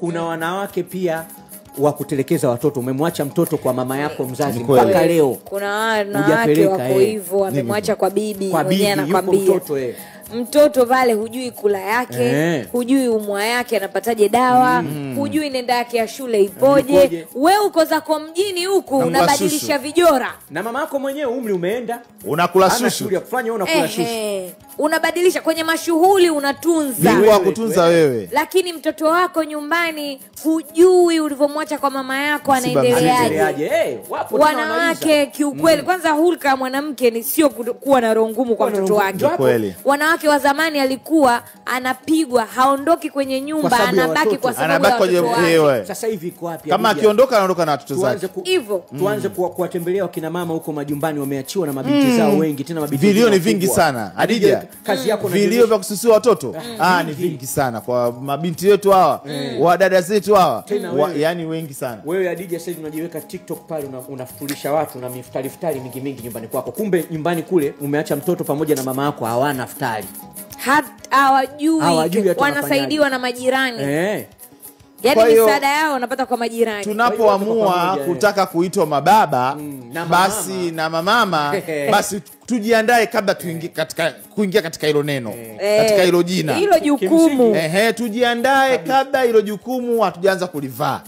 kuna wanawake pia wa kutelekeza watoto. Umemwacha mtoto kwa mama yako mzazi mpaka leo. Kuna wanawake wako hivyo, amemwacha kwa bibi, mwenyewe anakwambia mtoto pale hujui kula yake, hujui umwa yake anapataje dawa, hujui nenda yake ya shule ipoje. Wewe uko zako mjini huku unabadilisha vijora. Na mama yako mwenyewe umri umeenda, unakula shushu. Kufanya unakula shushu. Unabadilisha kwenye mashughuli, unatunza. Mungu akutunza wewe. Lakini mtoto wako nyumbani hujui ulivyomwacha kwa mama yako anaendeleaje. Wanawake kiukweli, kwanza hulka ya mwanamke ni sio kuwa na roho ngumu kwa mtoto wake. Wanawake wa zamani alikuwa anapigwa, haondoki kwenye nyumba, anabaki kwa sababu ya watoto wake. Sasa hivi iko wapi? Kama akiondoka anaondoka na watoto zake. Hivyo tuanze kuwatembelea wakina mama huko majumbani, wameachiwa na mabinti zao wengi, tena mabinti vilio ni vingi sana. Hadija, kazi yako na vilio vya kususua watoto ni vingi sana kwa mabinti wetu hawa, wa dada zetu hawa, yani wengi sana. Wewe Hadija sasa unajiweka TikTok pale, unafutulisha watu na miftari mingi nyumbani kwako. Kumbe nyumbani kule umeacha mtoto pamoja na mama yako hawana iftari. Hawajui wanasaidiwa na majirani. Yaani misaada yao wanapata kwa majirani. Tunapoamua kutaka kuitwa mababa basi na mamama basi tujiandae kabla kuingia katika hilo neno, katika hilo jina, hilo jukumu. Tujiandae kabla hilo jukumu hatujaanza kulivaa.